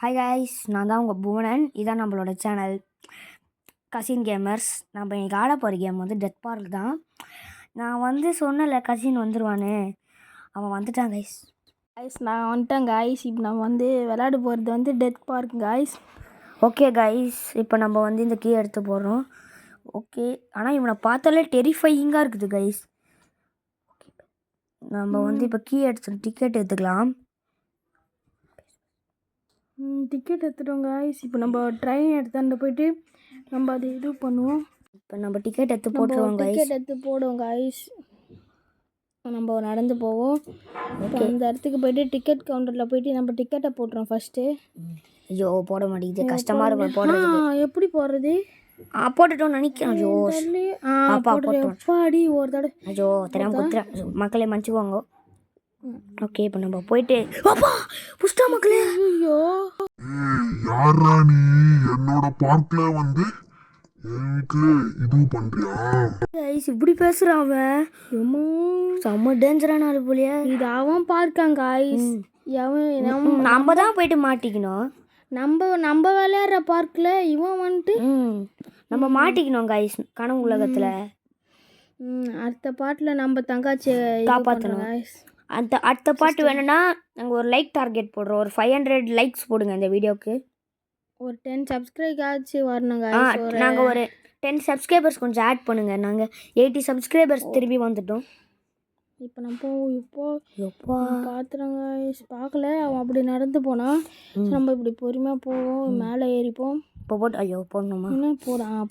Hi guys, நான் தான் உங்கள் புவனன். இதான் நம்மளோட சேனல் கசின் கேமர்ஸ். நம்ம இன்றைக்கி ஆட போகிற கேம் வந்து டெத் பார்க் தான். நான் வந்து சொன்னல கசின் வந்துடுவான்னு, அவன் வந்துட்டான் கைஸ். நான் வந்துட்டேன் காய்ஸ். இப்போ நம்ம வந்து விளையாட போகிறது வந்து death park guys. Okay guys, இப்போ நம்ம வந்து இந்த கீ எடுத்து போடுறோம். ஓகே, ஆனால் இவனை பார்த்தாலே டெரிஃபையிங்காக இருக்குது கைஸ். ஓகே, நம்ம வந்து இப்போ கீ எடுத்து டிக்கெட் எடுத்துக்கலாம். டிக்கெட் எடுத்துட்டோம் காய்ஸ். இப்போ நம்ம ட்ரெயின் எடுத்தாண்ட போயிட்டு நம்ம அது இது பண்ணுவோம். இப்போ நம்ம டிக்கெட் எடுத்து போட்டுருவோம் கைஸ். டிக்கெட் எடுத்து போடுவோம் காய்ஸ். நம்ம நடந்து போவோம். இப்போ இந்த இடத்துக்கு போயிட்டு டிக்கெட் கவுண்டரில் போயிட்டு நம்ம டிக்கெட்டை போட்டுறோம் ஃபஸ்ட்டு. ஐயோ, போட மாட்டேங்குது, கஷ்டமாக இருக்கும் போடுறது. எப்படி போடுறது? போட்டுட்டோம் நினைக்கிறேன். ஐயோ எப்பாடி ஒரு தடவை ஐயோ தெரியாம குத்துறேன், மக்களே மன்னிச்சுக்கோங்க. ஓகே, இப்போ நம்ம போயிட்டு அப்பா புஷ்டா மக்களே. ஐயோ யாரா நீ என்னோட பார்க்ல வந்து எனக்கு இது பண்றியா? கைஸ் இப்படி பேசுறான் அவன். செம்ம டேஞ்சரான ஆளு போலியா. இது அவன் பார்க்காங்க காய்ஸ். நம்ம தான் போயிட்டு மாட்டிக்கணும். நம்ம விளையாடுற பார்க்கில் இவன் வந்துட்டு நம்ம மாட்டிக்கணும் கைஸ் கனவு உலகத்தில். அடுத்த பாட்டில் நம்ம தங்காச்சி காப்பாற்றணும். அடுத்த பாட்டு வேணும்னா நாங்கள் ஒரு லைக் டார்கெட் போடுறோம். ஒரு 500 லைக்ஸ் போடுங்க இந்த வீடியோக்கு. ஒரு 10 சப்ஸ்கிரைப் ஆச்சு வரணுங்க. நாங்கள் ஒரு 10 சப்ஸ்கிரைபர்ஸ் கொஞ்சம் ஆட் பண்ணுங்கள். நாங்கள் 80 சப்ஸ்கிரைபர்ஸ் திரும்பி வந்துட்டோம். இப்போ எப்போ பார்த்துறோங்க. பார்க்கல, அவன் அப்படி நடந்து போனான். நம்ம இப்படி பொறுமையாக போவோம், மேலே ஏறிப்போம். இப்போ போட்டு ஐயோ போடணுமா?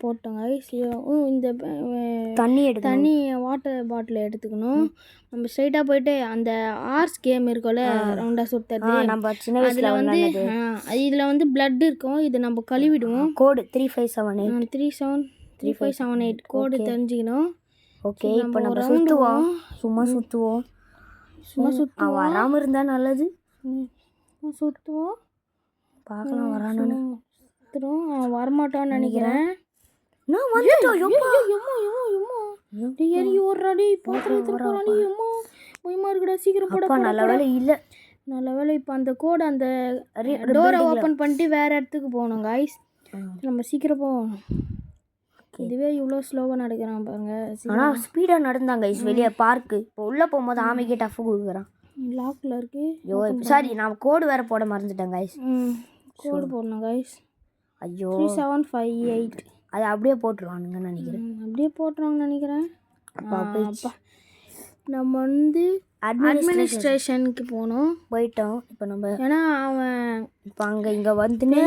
போட்டோங்க. இந்த தண்ணி வாட்டர் பாட்டில் எடுத்துக்கணும். நம்ம ஸ்ட்ரைட்டாக போயிட்டு அந்த ஆர்ஸ் கேம் இருக்கும்ல, ரவுண்டாக சுற்றுறது. நம்ம சின்ன வயசில் வந்து இதில் வந்து பிளட் இருக்கும். இதை நம்ம கழுவிடுவோம். கோடு 3578 3578 கோடு தெரிஞ்சுக்கணும். ஓகே, இப்போ நம்ம சும்மா சுற்றுவோம். வராமல் இருந்தால் நல்லது. சுற்றுவோம், பார்க்கலாம் வரானு. வரமாட்டான்னு நினைக்கிறேன். சீக்கிரம் போட. நல்ல வேலை இல்லை. நல்ல வேலை. இப்போ அந்த கோடு அந்த டோரை ஓப்பன் பண்ணிட்டு வேற இடத்துக்கு போகணும் காய்ஸ். நம்ம சீக்கிரம் போவோம். இதுவே இவ்வளோ ஸ்லோவாக நடக்கிறான் பாருங்க. ஆனால் ஸ்பீடாக நடந்தாங்க வெளியே பார்க்கு. இப்போ உள்ளே போகும்போது ஆமைக்கே டஃப் கொடுக்குறான். லாக்கில் இருக்கு. ஐயோ சாரி, நான் கோடு வேற போட மறந்துட்டேன் கைஸ். கோடு போடணும் கைஸ். ஐயோ 3758 அது அப்படியே போட்டுருவானுங்கன்னு நினைக்கிறேன். அப்படியே போட்டுருவாங்கன்னு நினைக்கிறேன். நம்ம வந்து அட்மினிஸ்ட்ரேஷனுக்கு போயிட்டோம். இப்போ நம்ம ஏன்னா அவன் இப்போ இங்கே வந்துனே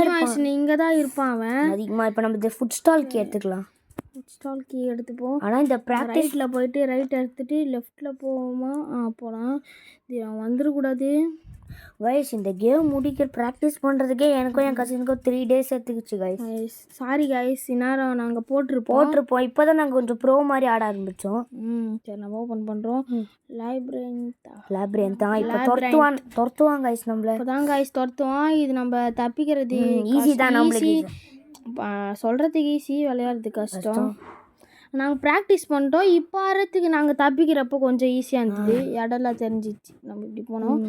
இங்கே தான் இருப்பான் அவன் அதிகமாக. இப்போ நம்ம இந்த ஃபுட் ஸ்டால்க்கு எடுத்துக்கலாம். ஃபுட் ஸ்டால்க்கு எடுத்துப்போம். ஆனால் இந்த ப்ராக்டிஸில் போயிட்டு ரைட் எடுத்துகிட்டு லெஃப்ட்டில் போவோமா? போகலாம். இது அவன் வந்துடக்கூடாது கைஸ். இந்த கேம் முடிக்க ப்ராக்டிஸ் பண்ணுறதுக்கே எனக்கும் என் கசினுக்கும் 3 days எடுத்துக்கிச்சு கைஸ். சாரி கைஸ், நேரம் நாங்கள் போட்டிருப்போம். இப்போ தான் நாங்கள் கொஞ்சம் ப்ரோ மாதிரி ஆட ஆரம்பித்தோம். சரி, நம்ம ஓப்பன் பண்ணுறோம். லைப்ரரியன் தான் இப்போ துரத்துவான் கைஸ். நம்மள இப்போ தான் கைஸ் துரத்துவான். இது நம்ம தப்பிக்கிறது ஈஸி தான். நம்மளுக்கு சொல்கிறதுக்கு ஈஸி, விளையாடுறதுக்கு கஷ்டம். நாங்கள் ப்ராக்டிஸ் பண்ணிட்டோம். இப்போ ஆறதுக்கு நாங்கள் தப்பிக்கிறப்போ கொஞ்சம் ஈஸியாக இருந்தது. இடம்லாம் தெரிஞ்சிச்சு. நம்ம இப்படி போனோம்.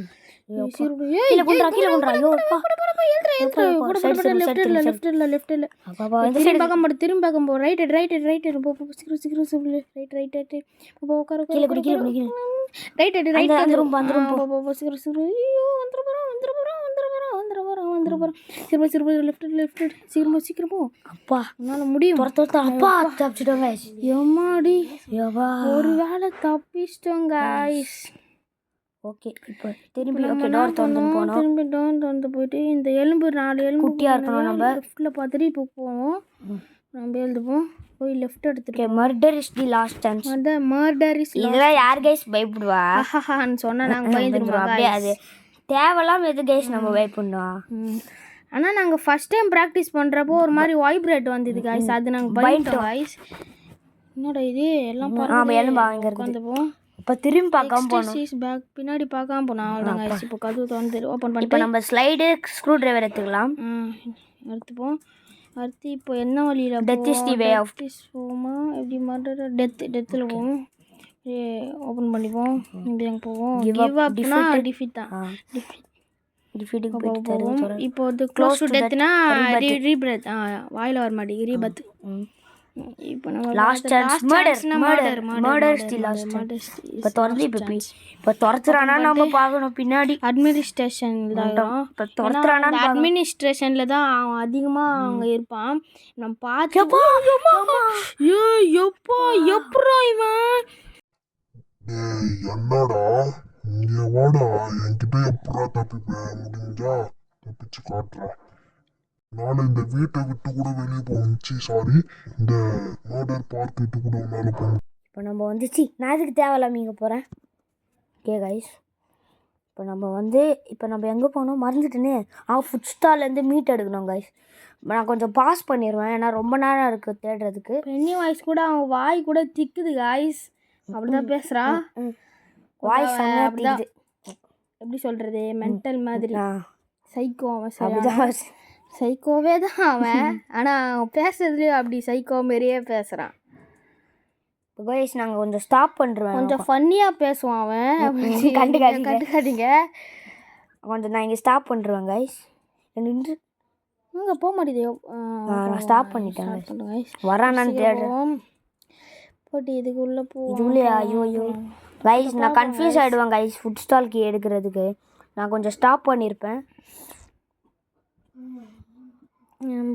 ஒரு வேளை தப்பிச்சிட்டோம் கைஸ். ஓகே, இப்போ திரும்பி டோர் திறந்து போயிட்டு இந்த 4 எலும்பு குட்டியாக இருக்கணும். நம்ம லெஃப்ட்டில் பார்த்துட்டு இப்போ போவோம். நம்ம எழுதுவோம். போய் லெஃப்ட் எடுத்துட்டு murder is the last chance. Murder is இதெல்லாம் யார் கைஸ் பயப்படுவா? சொன்னால் நாங்கள் பயந்துருவோம். அப்படியே அது தேவையில்லாம எது கைஸ் நம்ம பயப்படுவோம். ஆனால் நாங்கள் ஃபஸ்ட் டைம் ப்ராக்டிஸ் பண்ணுறப்போ ஒரு மாதிரி வைப்ரேட் வந்தது கைஸ். அது நாங்கள் பயந்துட்டோம் கைஸ். என்னடா இது எல்லாம் உட்காந்துப்போம். இப்போ திரும்பி பார்க்காம போனோம். பேக் பின்னாடி பார்க்காம போனோம். அவ்வளோதான் கைஸ். இப்போ கதவு திறந்து ஓப்பன் பண்ணி இப்போ நம்ம ஸ்லைடு ஸ்க்ரூ டிரைவர் எடுத்துக்கலாம். எடுத்துப்போம். அடுத்து இப்போ என்ன வழியில் death is the way of போவோமா? எப்படி மாட்டோம் டெத்தில் போவோம். ஓப்பன் பண்ணிப்போம். இப்படி அங்கே போவோம். கிவ் அப்னா டிஃபீட் தான். டிஃபீட்டுக்கு போயிட்டு தருது சொல்கிறேன். இப்போ வந்து க்ளோஸ் டு டெத்னா ரீபிரத் வாயில் வர மாட்டேங்குது ரீபத். இப்போ நம்ம last chance murder still last. இப்போ துரத்து இப்போ துரத்துறானா நம்ம பார்க்கணும் பின்னாடி. அட்மினிஸ்ட்ரேஷனில் தான் இப்போ துரத்துறானா அட்மினிஸ்ட்ரேஷனில் தான் அவன் அதிகமாக அங்கே இருப்பான். நம்ம பார்த்து எப்படா இவன் என்னடா இங்க வாடா, என்கிட்ட எப்படா தப்பிப்பேன், முடிஞ்சா தப்பிச்சு காட்டுறா. நாளை இந்த வீட்டை விட்டு கூட வெளியே போச்சு. சாரி, இந்த மர்டர் பார்க் விட்டு கூட மேலே போகணும். இப்போ நம்ம வந்துச்சு, நான் இதுக்கு தேவையில்லாம இங்கே போகிறேன். ஓகே கைஸ், இப்போ நம்ம எங்கே போனோம் மறந்துட்டுன்னு. ஃபுட் ஸ்டால்லேருந்து மீட் எடுக்கணும் கைஸ். நான் கொஞ்சம் பாஸ் பண்ணிடுவேன், ஏன்னா ரொம்ப நேரம் இருக்குது தேடுறதுக்கு. பெண்ணி வாய்ஸ் கூட அவன் வாய் கூட திக்குது கைஸ், அப்படிதான் பேசுகிறா. வாய்ஸ் அப்படிதான், எப்படி சொல்கிறது, மென்டல் மாதிரி சைக்கோ. அவன் அப்படிதான் சைக்கோவே தான் அவன், ஆனால் அவன் பேசுறதுலேயும் அப்படி சைக்கோ மாரியே பேசுகிறான். கைஸ் நாங்கள் கொஞ்சம் ஸ்டாப் பண்ணுறேன், கொஞ்சம் ஃபன்னியாக பேசுவான் அவன். கண்டுக்காதீங்க. கொஞ்சம் நான் இங்கே ஸ்டாப் பண்ணுறேன் கைஸ். நின்று இங்கே போக மாட்டேது. நான் ஸ்டாப் பண்ணிட்டேன். வரானான்னு தேடுறேன். போட்டு இதுக்குள்ளே இதுக்குள்ளே ஐயோ கைஸ் நான் கன்ஃபியூஸ் ஆகிடுவேன் கைஸ். ஃபுட் ஸ்டால்க்கு எடுக்கிறதுக்கு நான் கொஞ்சம் ஸ்டாப் பண்ணியிருப்பேன்.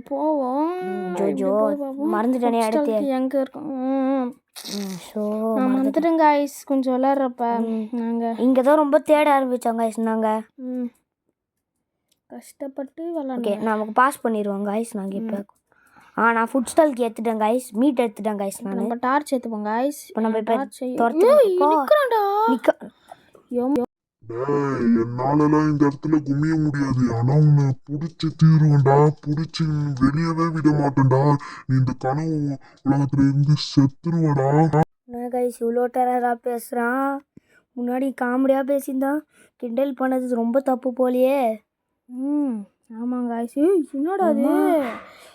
போவோம். ஜோஜோ மறந்துட்டேனே, அடுத்து எங்கே இருக்கோம். நான் வந்துட்டேன் கைஸ். கொஞ்சம் விளாட்றப்ப நாங்கள் இங்கே தான் ரொம்ப தேட ஆரம்பித்தோம் கைஸ். நாங்கள் கஷ்டப்பட்டு ஓகே நமக்கு பாஸ் பண்ணிடுவோம் கைஸ். நாங்கள் இப்போ நான் ஃபுட் ஸ்டால்க்கு எடுத்துட்டேன் கைஸ், மீட் எடுத்துட்டேன் கைஸ். நான் நம்ம டார்ச் எடுத்துப்போம் கைஸ். இப்போ நம்ம இப்போ என்னாலலாம் இந்த இடத்துல குமிய முடியாது, ஆனா உன்னை புடிச்சு தீருவேன்டா, புடிச்சு வெளியவே விட மாட்டேன்டா. நீ இந்த கனவு உலகத்துல இருந்து செத்துருவடா. நான் கைஸ் இவ்வளோ டெரராக பேசுகிறான். முன்னாடி காமெடியாக பேசியிருந்தான், கிண்டல் பண்ணது ரொம்ப தப்பு போலையே. ஆமாங்க கைஸ். என்னடா அது,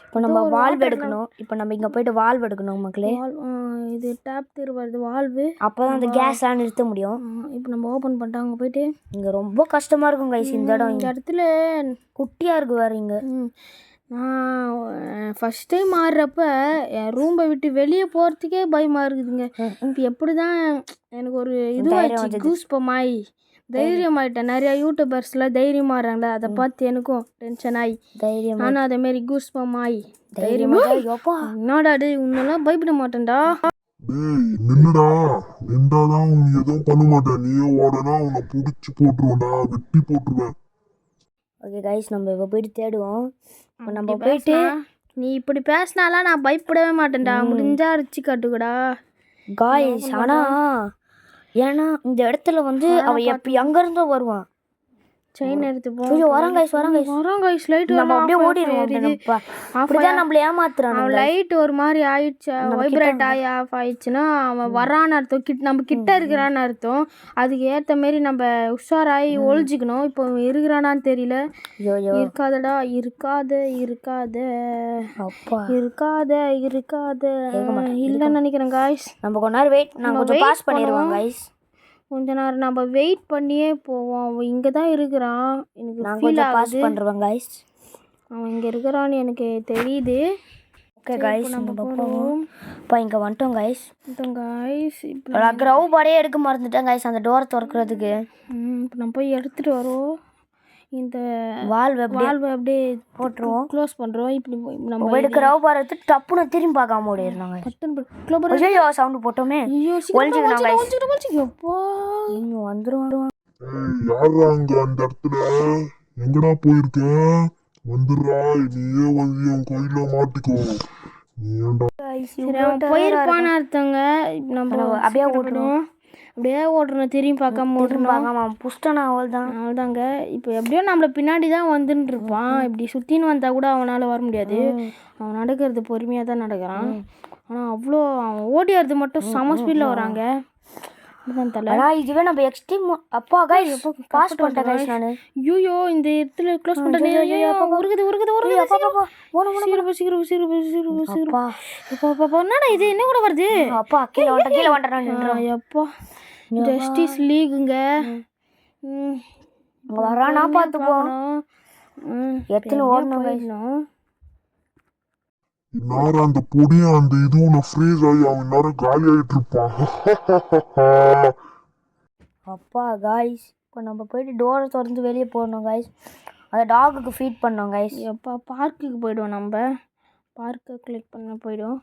இப்போ நம்ம வால்வ் எடுக்கணும். இப்போ நம்ம இங்கே போயிட்டு வால்வ் எடுக்கணும் மக்களே. இது டேப் திருவது வால்வு, அப்போ தான் அந்த கேஸ்லாம் நிறுத்த முடியும். இப்போ நம்ம ஓப்பன் பண்ணிட்டு அங்கே போயிட்டு இங்கே ரொம்ப கஷ்டமாக இருக்கும் கைஸ். இந்த இடம் இந்த இடத்துல குட்டியாக இருக்கு வேறு. இங்கே நான் ஃபஸ்ட் டைம் ஆடுறப்ப என் ரூமை விட்டு வெளியே போகிறதுக்கே பயமாக இருக்குதுங்க. இப்போ எப்படி தான் எனக்கு ஒரு இதுவாகிடுச்சு, கூஸ்பமாய் தைரியமாயிட்டேன். நிறையா யூடியூபர்ஸ்லாம் தைரியமாகறாங்களே, அதை பார்த்து எனக்கும் டென்ஷன் ஆகி தைரியம். ஆனால் அதேமாரி கூஸ்பமாய் தைரியமாக என்னடா டே உன்னெல்லாம் பயப்பட மாட்டேன்டா. நின்னுடா, நின்றாதான் உன் எதுவும் பண்ண மாட்டேன். நீயே ஓடனா உன்னை பிடிச்சி போட்டுருவேன்டா, வெட்டி போட்டுருவேன். ஓகே கைஸ் நம்ம இப்போ போயிட்டு தேடுவோம். இப்போ நம்ம போயிட்டு நீ இப்படி பேசினாலாம் நான் பயப்படவே மாட்டேன்டா. முடிஞ்சா அடிச்சு காட்டுக்கடா காய்ஸ். ஆனால் ஏன்னா இந்த இடத்துல அவன் எங்கேருந்தோ வருவான். செயின் எடுத்து வரான் கைஸ். லைட் நம்ம அப்படியே ஓடிடுவோம். அப்படிதான் நம்மள ஏமாத்துறான். அவன் லைட் ஒரு மாதிரி ஆயிடுச்சு, வைப்ரேட் ஆகி ஆஃப் ஆயிடுச்சுன்னா அவன் வரான்னு அர்த்தம், நம்ம கிட்ட இருக்கிறான்னு அர்த்தம். அதுக்கு ஏற்ற மாரி நம்ம உஷாராகி ஒழிஞ்சிக்கணும். இப்போ இருக்கிறானான்னு தெரியல. இருக்காதடா, இருக்காத இல்லைன்னு நினைக்கிறேன் காய்ஸ். நம்ம கொஞ்ச நேரம் வெயிட், நம்ம கொஞ்சம் பாஸ் பண்ணிடுவோம் காய்ஸ். கொஞ்ச நேரம் நம்ம வெயிட் பண்ணியே போவோம். அவன் இங்கே தான் இருக்கிறான், எனக்கு ஃபீல் ஆகுது. பண்ணுறேன் காய்ஸ், அவன் இங்கே இருக்கிறான்னு எனக்கு தெரியுது. ஓகே காய்ஸ் நம்ம போவோம். இப்போ இங்கே வந்துட்டோம் காய்ஸ். இப்போ க்ரௌ பாடே எடுக்க மறந்துட்டேன் காய்ஸ், அந்த டோரை திறக்கிறதுக்கு. இப்போ நம்ம போய் எடுத்துகிட்டு வரோம். இந்த வால்வு அப்படியே போட்டுருவோம், க்ளோஸ் பண்ணுறோம். இப்படி நம்ம எடுக்கிற பார் எடுத்து டப்புன்னு திரும்பி பார்க்காம ஓடிடுறாங்க. ஐயோ சவுண்டு போட்டோமே, வந்துடும். யாரா அங்க அந்த இடத்துல, எங்கடா போயிருக்க? வந்துடுறா, நீயே வந்து என் கோயில மாட்டிக்கோ. போயிருப்பான்னு அர்த்தங்க. நம்ம அப்படியே ஓட்டணும், திரும்பி பார்க்காம ஓட்டணும். புஷ்டனா அவள்தாங்க. இப்போ எப்படியோ நம்மளை பின்னாடி தான் வந்துன்னு இருப்பான். இப்படி சுற்றின்னு வந்தால் கூட அவனால் வர முடியாது. அவன் நடக்கிறது பொறுமையாக தான் நடக்கிறான். ஆனால் அவ்வளோ அவன் ஓடிறது மட்டும் செம ஸ்பீடில் வராங்க. இதுவே நம்ம எக்ஸ்ட்ரீம். அப்பா கைஸ் பாஸ் பண்ணிட்டேன் கைஸ் நான். ஐயோ இந்த இடத்துல க்ளோஸ் பண்ணிட்டேனே. என்னடா இது, என்ன கூட வருது? அப்பா கீழே வந்துடுறேன். அப்பா ஜஸ்டிஸ் லீகுங்க. அங்கே வரானா பார்த்துப்போ. எத்தனை ஓடணும் guys. போயிடணும். இந்நேரம் அந்த பொடியும் அந்த இதுவும் ஃப்ரீஸ் ஆகி அவன் நேரம் காலி ஆகிட்டு இருப்பான். அப்பா காய்ஸ், இப்போ நம்ம போயிட்டு டோரை திறந்து வெளியே போடணும் காய்ஸ். அந்த டாகுக்கு ஃபீட் பண்ணோம் காய்ஸ். எப்போ பார்க்குக்கு போயிடுவோம், நம்ம பார்க்கை கிளிக் பண்ண போயிடுவோம்.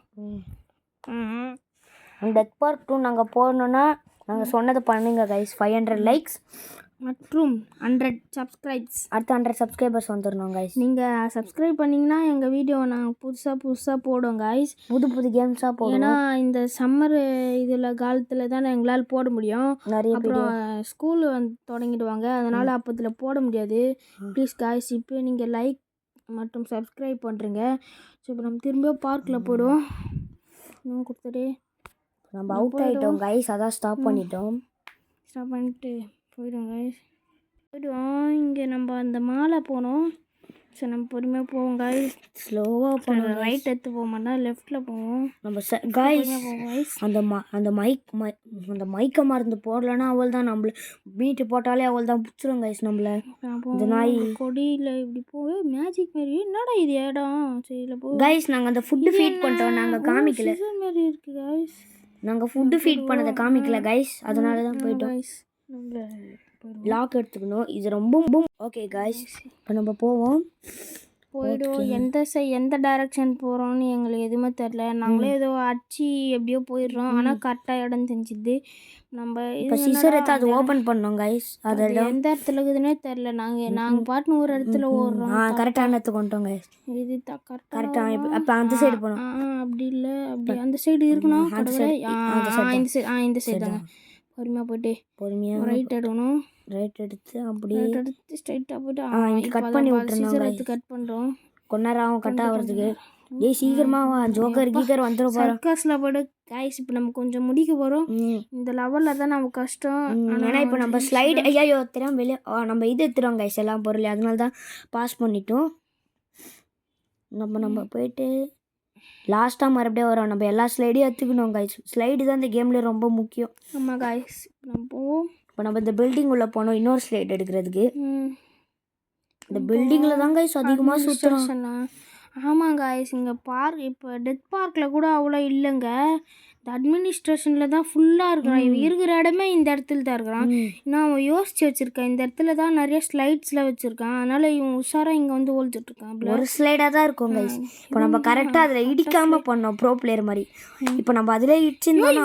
டெத் பார்க் 2 நாங்கள் போடணுன்னா நாங்கள் சொன்னதை பண்ணுங்க கைஸ். 500 லைக்ஸ் மற்றும் 100 சப்ஸ்கிரைப்ஸ். அடுத்து 100 சப்ஸ்கிரைபர்ஸ் வந்துடணும் கைஸ். நீங்கள் சப்ஸ்கிரைப் பண்ணிங்கன்னா எங்கள் வீடியோவை நாங்கள் புதுசாக போடுவோம் கைஸ். புது கேம்ஸாக போடும். ஏன்னா இந்த சம்மர் இதில் காலத்தில் தான் எங்களால் போட முடியும். நிறைய அப்புறம் ஸ்கூல் தொடங்கிடுவாங்க, அதனால் அப்போதில் போட முடியாது. ப்ளீஸ் காய்ஸ், இப்போ நீங்கள் லைக் மற்றும் சப்ஸ்கிரைப் பண்ணுறீங்க. ஸோ இப்போ நம்ம திரும்ப பார்க்கில் போயிடுவோம். இன்னும் கொடுத்துட்டு நம்ம அவுட் ஆகிட்டோம் கைஸ், அதான் ஸ்டாப் பண்ணிட்டோம். ஸ்டாப் பண்ணிட்டு போயிடுவோம் கைஸ். போயிடுவோம். இங்கே நம்ம அந்த மாலை போனோம். ஸோ நம்ம பொறுமையாக போவோம் கைஸ். ஸ்லோவாக போனோம். ரைட் எடுத்து போக மாட்டோம், லெஃப்டில் போவோம். நம்ம கைஸ் அந்த மைக்கை மருந்து போடலன்னா அவள் தான் நம்மள மீட்டு போட்டாலே அவள் தான் பிடிச்சிரும் கைஸ் நம்மள. இந்த நாய் கொடியில் இப்படி போவே மேஜிக் மாரி. என்னடா இது இடம்? சரியில்ல போ கைஸ். நாங்கள் அந்த ஃபுட்டு ஃபீட் பண்ணிட்டோம், நாங்கள் காமிக்கல. மாரி இருக்கு கைஸ். நாங்கள் ஃபுட்டு ஃபீட் பண்ணதை காமிக்கல கைஸ், அதனால தான் போயிட்டோம். கைஸ் நம்ம லாக் எடுத்துக்கணும், இது ரொம்ப ஓகே கைஸ். இப்போ நம்ம போவோம். போயிடுவோம். எந்த டைரக்ஷன் போகிறோம்னு எங்களுக்கு எதுவுமே தெரில. நாங்களே ஏதோ அடிச்சு எப்படியோ போயிடுறோம். ஆனால் கரெக்டாக இடம் தெரிஞ்சுது. நம்ம இப்போ சிசர் எடுத்து அது ஓப்பன் பண்ணோம் கைஸ். அது எந்த இடத்துல இருக்குதுன்னே தெரில. நாங்கள் பாட்டுன்னு ஒரு இடத்துல ஓடுறோம். கரெக்டான இடத்துக்கு கொண்டோம் கைஸ். இது கரெக்டாக அப்போ அந்த சைடு போனோம். அப்படி இல்லை, அப்படி அந்த சைடு இருக்கணும். இந்த சைடு தாங்க. பொறுமையாக போயிட்டு ரைட் எடுக்கணும். ரைட் எடுத்து அப்படியே ஸ்ட்ரைட்டாக போயிட்டு கட் பண்ணி விட்டுருந்தோம். கட் பண்ணுறோம். கொஞ்ச நேரம் ஆகும் கட் ஆகிறதுக்கு. சீக்கிரமா ஜோக்கர் கீக்கர் வந்துடும் போகிறோம். சர்க்கஸில் போய்ட்டு கைஸ் இப்போ நம்ம கொஞ்சம் முடிக்க போகிறோம். இந்த லெவலில் தான் நமக்கு கஷ்டம். ஏன்னா இப்போ நம்ம ஸ்லைடு ஐயோ தெரியாம வெளியே நம்ம இது எடுத்துருவோம் கைஸ், எல்லாம் பொருள். அதனால தான் பாஸ் பண்ணிட்டோம். நம்ம போயிட்டு லாஸ்ட்டாக மறுபடியும் வரோம். நம்ம எல்லா ஸ்லைடையும் எடுத்துக்கணும் கைஸ். ஸ்லைடு தான் இந்த கேமில் ரொம்ப முக்கியம். ஆமாம் கைஸ். நம்ம போவோம். இப்போ நம்ம இந்த பில்டிங் உள்ளே போனோம் இன்னொரு ஸ்லைட் எடுக்கிறதுக்கு. இந்த பில்டிங்கில் தான் கைஸ் அதிகமாக சுற்றுறோம். ஆமாம் கைஸ். இங்கே இப்போ டெத் பார்க்கில் கூட அவ்வளோ இல்லைங்க. இந்த அட்மினிஸ்ட்ரேஷனில் தான் ஃபுல்லாக இருக்கிறான். இவன் இருக்கிற இடமே இந்த இடத்துல தான் இருக்கிறான். நான் அவன் யோசிச்சு வச்சுருக்கேன். இந்த இடத்துல தான் நிறைய ஸ்லைட்ஸ்லாம் வச்சுருக்கான். அதனால் இவன் உஷாராக இங்கே வந்து ஓழிச்சிட்ருக்கான். ஒரு ஸ்லைடாக தான் இருக்கும் கைஸ். இப்போ நம்ம கரெக்டாக அதில் இடிக்காமல் பண்ணோம் ப்ரோ பிளேயர் மாதிரி. இப்போ நம்ம அதில் இடிச்சிருந்தோம்.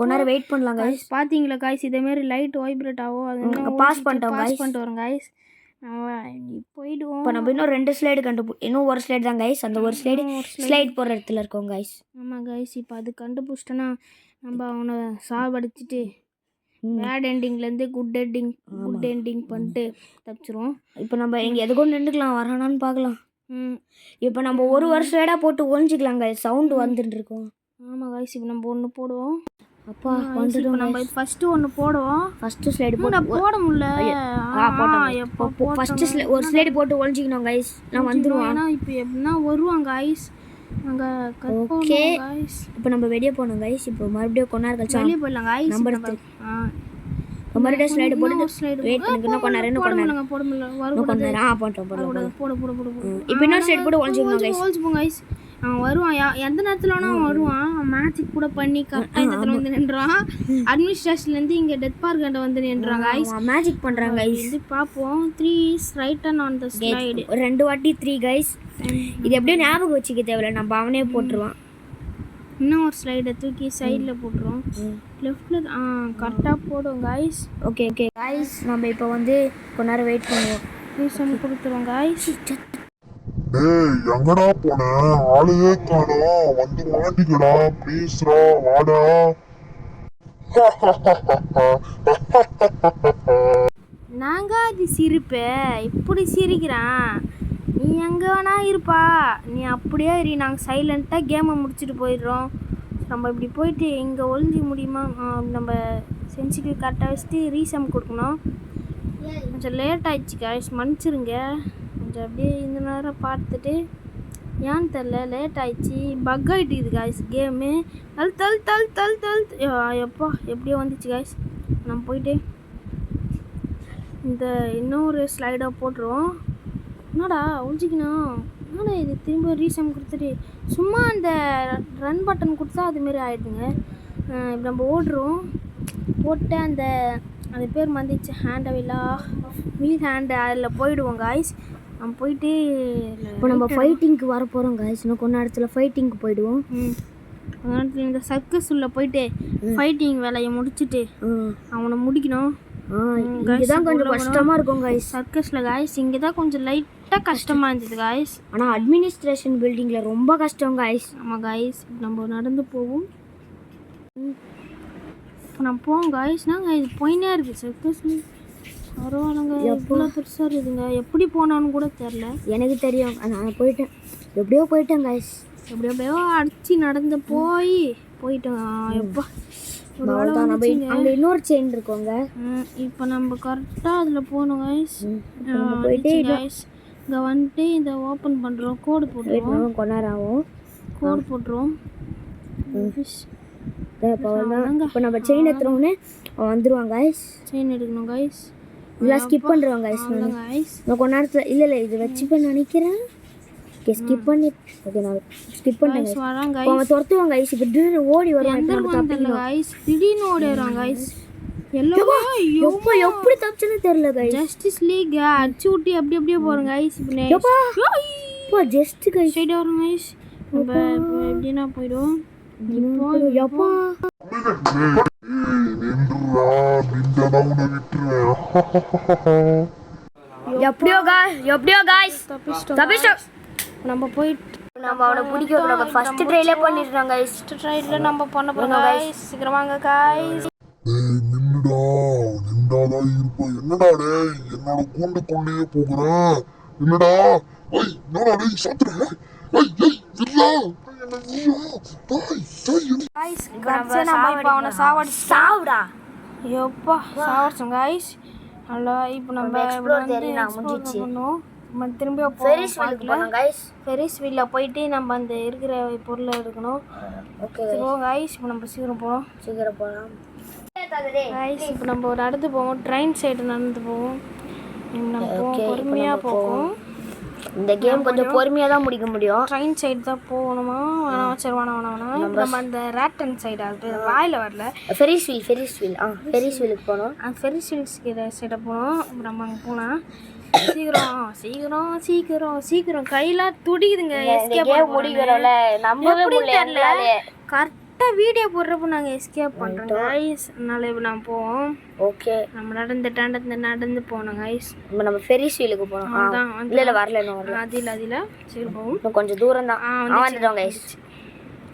கொஞ்ச நேரம் வெயிட் பண்ணலாம் கைஸ். பார்த்தீங்களா கைஸ், இதேமாரி லைட் வைப்ரேட் ஆகும். அது பாஸ் பண்ணிட்டு வரோம் கைஸ். போயிடுவோம். இப்போ நம்ம இன்னும் 2 ஸ்லைடு இன்னும் ஒரு ஸ்லைடு தான் கைஸ். அந்த ஒரு ஸ்லைட் போடுற இடத்துல இருக்கோம் கைஸ். ஆமாம் கைஸ். இப்போ அது கண்டுபிடிச்சிட்டோன்னா நம்ம அவனை சாவடிச்சிட்டு பேட் எண்டிங்லேருந்து குட் எண்டிங் பண்ணிட்டு தப்பிச்சிருவோம். இப்போ நம்ம இங்கே எதுக்கும் நின்றுக்கலாம், வரானான்னு பார்க்கலாம். இப்போ நம்ம ஒரு ஸ்லைடாக போட்டு ஒழிஞ்சிக்கலாம் கைஸ். சவுண்டு வந்துட்டு இருக்கோம். ஆமாம் கைஸ். இப்போ நம்ம ஒன்று போடுவோம். அப்பா வந்துடும். நம்ம ஃபஸ்ட்டு ஒன்று போடுவோம். ஃபஸ்ட்டு ஸ்லைடு போட முடியல. ஃபஸ்ட்டு ஒரு ஸ்லைடு போட்டு ஒழிஞ்சிக்கணும் கைஸ். நான் வந்துடுவோம். ஏன்னா இப்போ எப்படின்னா வருவாங்க கைஸ். நாங்கள் ஓகே. இப்போ நம்ம வெளியே போனோம் கைஸ். இப்போ மறுபடியும் கொஞ்ச நேரம் கழிச்சு வெளியே போயிடலாம் கைஸ். நம்ம மறுபடியும் ஸ்லைடு போட்டு வெயிட் பண்ணுங்க. இன்னும் கொஞ்ச நேரம் போட முடியல. கொஞ்ச நேரம் போட்டோம். இப்போ இன்னொரு ஸ்லைடு போட்டு ஒழிஞ்சிக்கணும் கைஸ். ஒழிச்சுப்போம் கைஸ். அவன் வருவான். எந்த நேரத்தில் வேணா அவன் வருவான். மேஜிக் கூட பண்ணி கரெக்டாக இந்த இடத்துல வந்து நின்றான். அட்மினிஸ்ட்ரேஷன்லேருந்து இங்கே டெத் பார்க் கிட்ட வந்து நின்றாங்க கைஸ். மேஜிக் பண்ணுறாங்க கைஸ். இது பார்ப்போம். 3 is right turn on the slide. 2 வாட்டி 3 கைஸ். இது எப்படியோ ஞாபகம் வச்சுக்க தேவையில்ல, நம்ம அவனே போட்டுருவான். இன்னும் ஒரு ஸ்லைடை தூக்கி சைடில் போட்டுருவோம். லெஃப்டில் கரெக்டாக போடுவோம் கைஸ். Okay guys. நம்ம இப்போ வந்து கொஞ்ச நேரம் வெயிட் பண்ணுவோம். ரீசன் கொடுத்துருவோம் கைஸ். டேய் எங்கடா போன? ஆளையே காணோம். வந்து மாட்டிக்கடா ப்ளீஸ்ரா, வாடா. நாங்க அது சிரிப்பு இப்படி சிரிக்கிறான். நீ எங்கே வேணா இருப்பா, நீ அப்படியே இரு. நாங்கள் சைலண்ட்டாக கேமை முடிச்சுட்டு போயிடுறோம். நம்ம இப்படி போயிட்டு இங்கே ஒழிஞ்சிக்க முடியுமா? நம்ம சென்சிட்டிவ் கரெக்டாக வச்சுட்டு ரீசம் கொடுக்கணும். கொஞ்சம் லேட் ஆகிடுச்சு கைஸ், மன்னிச்சிருங்க. கொஞ்சம் அப்படியே இந்த நேரம் பார்த்துட்டு ஏன்னு தெரில லேட் ஆகிடுச்சு. பக் ஆகிட்டுது காய்ஸ் கேமு. தல் எப்பா எப்படியோ வந்துச்சு காய்ஸ். நம்ம போயிட்டு இந்த இன்னொரு ஸ்லைடாக போட்டுருவோம். என்னடா ஒழிச்சிக்கணும், என்னடா இது திரும்ப ரீசம் கொடுத்துட்டு சும்மா அந்த ரன் பட்டன் கொடுத்தா அதுமாரி ஆயிடுதுங்க. இப்போ நம்ம ஓடுறோம், போட்டு அந்த பேர் வந்துச்சு ஹேண்டவில்லா வீல் ஹேண்டு அதில் போயிடுவோம் காய்ஸ். நம்ம போயிட்டு இப்போ நம்ம ஃபைட்டிங்க்கு வர போகிறோம் காய்ஸ். இன்னும் கொஞ்ச நேரத்தில் ஃபைட்டிங்க்கு போயிடுவோம். கொஞ்ச நேரத்தில் இந்த சர்க்கஸ் உள்ள போயிட்டு ஃபைட்டிங் வேலையை முடிச்சுட்டு அவனை முடிக்கணும். இங்கே தான் கொஞ்சம் கஷ்டமாக இருக்கும் காய்ஸ். சர்க்கஸில் காய்ஸ் இங்கே தான் கொஞ்சம் லைட்டாக கஷ்டமாக இருந்தது காய்ஸ். ஆனால் அட்மினிஸ்ட்ரேஷன் பில்டிங்கில் ரொம்ப கஷ்டம் காய்ஸ். ஆமாம் காய்ஸ், நம்ம நடந்து போவோம். இப்போ நான் போவோம் காய்ஸ்னா இது போயினே இருக்குது சர்க்கஸ். பரவாயில்லங்க, எவ்வளோ பெருசாக இருக்குதுங்க. எப்படி போனான்னு கூட தெரில. எனக்கு தெரியும், நான் போயிட்டேன், எப்படியோ போயிட்டேன் காய்ஸ். எப்படியோ அடிச்சு நடந்து போயிட்டோம். எப்பா அங்கே இன்னொரு செயின் இருக்கோங்க. இப்போ நம்ம கரெக்டாக அதில் போகணும் காய்ஸ். போயிட்டு காய்ஸ் இங்கே வந்துட்டு இதை ஓப்பன் பண்ணுறோம், கோடு போட்டுருவோம். கொஞ்ச நேரம் ஆகும், கோடு போட்டுருவோம். இப்போ நம்ம செயின் எடுத்துருவோன்னு வந்துடுவாங்க காய்ஸ். செயின் எடுக்கணும் காய்ஸ். இதெல்லாம் ஸ்கிப் பண்ணுறோம் காய்ஸ். நான் கொஞ்ச நேரத்தில் இல்லை இது வச்சுப்பேன் நினைக்கிறேன். ஓகே ஸ்கிப் பண்ணி, ஓகே நான் ஸ்கிப் பண்ணேன். அவங்க துரத்துவாங்க காய்ஸ். இப்போ திடீர்னு ஓடி வருவாங்க காய்ஸ். திடீர்னு ஓடி வருவாங்க காய்ஸ். எப்போ எப்படி தப்பிச்சுன்னு தெரியல காய்ஸ். ஜஸ்டிஸ் லீக் அடிச்சு விட்டு அப்படியே போகிறோம் காய்ஸ். இப்போ ஜஸ்ட் காய்ஸ் சைடு வரும் காய்ஸ். நம்ம எப்படின்னா போயிடுவோம். எப்படியோ காய்ஸ் தப்பிச்சிட்டோம். நம்ம போயிட்டு நம்ம அவனை பிடிக்க ஃபர்ஸ்ட் ட்ரைலே பண்ணிடுறோம் காய்ஸ். ஃபர்ஸ்ட் ட்ரைல நம்ம பண்ண போறோம் காய்ஸ். சீக்கிரம் வாங்க காய்ஸ். நின்றாதான் இருப்பேன். என்னடா டேய் என்னோட கூண்டுக்குள்ளேயே போகிறேன். என்னடா என்னடா டேய் சாத்துறேன். காய்ஸ் கடைசியா நம்ம இப்போ அவனை சாவடா. எப்பா சாவடிச்சோம் காய்ஸ். ஹலோ இப்போ நம்ம பண்ணோம். நம்ம திரும்பி ஃபெரிஸ் வீல்ல போயிட்டு நம்ம அந்த இருக்கிற பொருளை எடுக்கணும். ஓகே காய்ஸ் இப்போ நம்ம சீக்கிரம் போகலாம். காய்ஸ் இப்போ நம்ம நடந்து போவோம். ட்ரெயின் சைடு நடந்து போவோம். நம்ம பொறுமையாக போகும். இந்த கேம் கொஞ்சம் பொறுமையாக தான் முடிக்க முடியும். ட்ரெயின் சைடு தான் போகணுமா? சரி வேணாம். நம்ம அந்த ரேட்டன் சைடு அது வாயில் வரல. ஃபெரிஸ் வீல் ஃபெரிஸ் வீலுக்கு போகணும். ஃபெரிஸ் வீல்ஸ் சைடை போகணும். நம்ம அங்கே போனால் சீக்கிரம் கையெல்லாம் துடிக்குதுங்க. எஸ்கேப் முடிக்கிறோம்ல நம்பவே முடியல. கரெக்டாக வீடியோ போடுறப்போ நாங்கள் எஸ்கேப் பண்ணுறோம் கைஸ். அதனால இப்போ நான் போவோம். ஓகே நம்ம நடந்து போனோம் கைஸ். நம்ம ஃபெரிஸ் வீலுக்கு போனோம். இல்லை வரல அதில் சரி போவோம். இன்னும் கொஞ்சம் தூரம் தான் வந்துட்டோம் கைஸ்.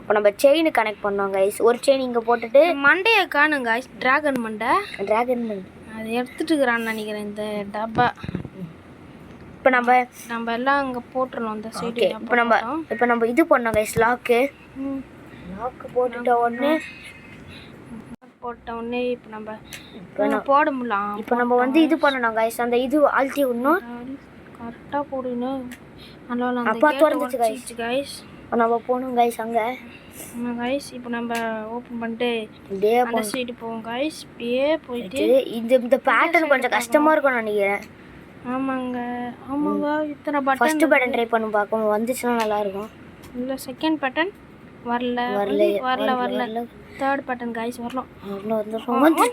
இப்போ நம்ம செயின் கனெக்ட் பண்ணோம் கைஸ். ஒரு செயின் இங்கே போட்டுட்டு மண்டையை காணும் கைஸ். டிராகன் மண்டை அது எடுத்துட்டு இருக்கிறான்னு நினைக்கிறேன் இந்த டப்பா. இப்போ நம்ம எல்லாம் அங்கே போட்டுருணும் அந்த சைடு. இப்போ நம்ம இது பண்ணோம் கைஸ். லாக்கு போட்ட உடனே இப்போ நம்ம போட முடியலாம். இப்போ நம்ம வந்து இது பண்ணணும் கைஸ். அந்த இது அழுத்தி விடணும். கரெக்டாக போடணும். அப்பா திறந்துச்சு கைஸ். நம்ம போகணும் கைஸ் அங்கே. கைஸ் இப்போ நம்ம ஓப்பன் பண்ணிட்டு அந்த சைடு போவோம் கைஸ். இப்படியே போயிட்டு இந்த பேட்டர்ன் கொஞ்சம் கஷ்டமாக இருக்கும்னு நினைக்கிறேன். ஆமாங்க இத்தனை பட்டன். ஃபர்ஸ்ட் பட்டன் ட்ரை பண்ணி பார்க்கணும், வந்துச்சுன்னா நல்லாயிருக்கும். இல்லை செகண்ட் பட்டன் வரல. தேர்ட் பட்டன் கைஸ் வரலாம்.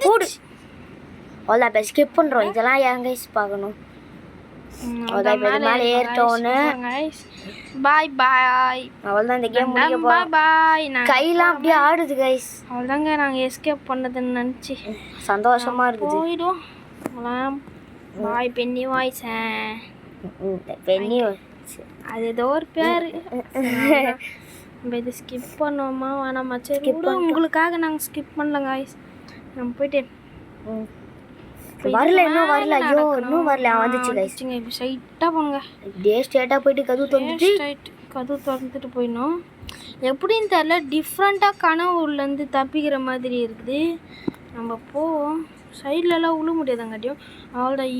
போடு அவ்வளோ இப்போ ஸ்கிப் பண்ணுறோம். இதெல்லாம் ஏன் கைஸ் பார்க்கணும். மேலே ஏறிட்டோன்னு பாய் அவ்வளோதான் இந்த கேம் முடிக்க போகிறோம். பாய். கையெல்லாம் அப்படியே ஆடுது கைஸ். அவ்வளோதாங்க நாங்கள் எஸ்கேப் பண்ணதுன்னு நினச்சி சந்தோஷமாக இருக்குது. போயிடும். பாய் பென்னி வாய்ஸ். அது ஏதோ ஒரு பேர். நம்ம இது ஸ்கிப் பண்ணுவோமா வேணாமா? சரி உங்களுக்காக நாங்கள் ஸ்கிப் பண்ணல காய்ஸ். நம்ம போயிட்டு இன்னும் வரல. ஐயோ இன்னும் வரல. வந்துச்சு கைஸ். இப்போ ஸ்ட்ரைட்டாக போங்க. இப்படியே ஸ்ட்ரைட்டாக போயிட்டு கதவு திறந்துட்டு போயிடணும். எப்படின்னு தெரில, டிஃப்ரெண்ட்டாக கனவுலேருந்து தப்பிக்கிற மாதிரி இருக்குது. நம்ம போவோம். சைட்லலாம் உள்ள முடியாதாங்காட்டியும் அவ்வளோதான்.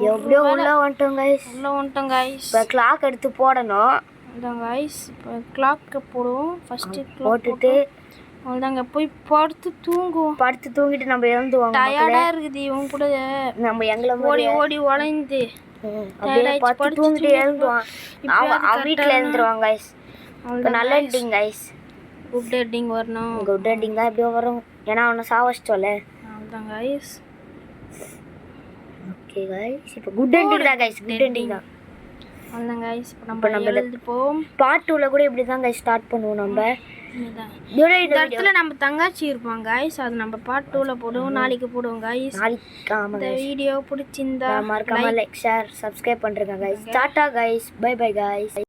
எப்படியோ உள்ளே வந்துட்டோம் கைஸ். இப்போ கிளாக் எடுத்து போடணும். அதான் கைஸ் இப்போ கிளாக்கை போடுவோம். ஃபஸ்ட்டு போட்டுட்டு அவ்வளோதாங்க போய் படுத்து தூங்குவோம். படுத்து தூங்கிட்டு நம்ம எழுந்துவாங்க. டயர்டாக இருக்குது இவங்க கூட நம்ம எங்களை ஓடி ஓடி உழைந்து அப்படியே படுத்து தூங்கிட்டு எழுந்துவான். வீட்டில் எழுந்துருவாங்க கைஸ். இப்போ நல்ல எண்டிங் கைஸ். குட் எண்டிங் வரணும். குட் எண்டிங் தான் எப்படியோ வரும், ஏன்னா அவனை சாவச்சிட்டோல. அவ்வளோதான் கைஸ். ஓகே கைஸ், இப்போ குட் எண்டிங் தான் கைஸ். குட் எண்டிங் தான். அவ்வளோதான் கைஸ். இப்போ நம்ம எழுதுப்போம். பார்ட் 2ல கூட இப்படி தான் கைஸ் ஸ்டார்ட் பண்ணுவோம் நம்ம. இந்த இடத்துல நம்ம தங்காச்சி இருப்பாங்க கைஸ், அது நம்ம பார்ட் 2ல போடுவோம். நாளைக்கு போடுவோம் கைஸ். இந்த வீடியோ பிடிச்சிருந்தா மறக்காம லைக் ஷேர் சப்ஸ்கிரைப் பண்ணுறேங்க கைஸ். டாடா கைஸ், பை பை கைஸ்.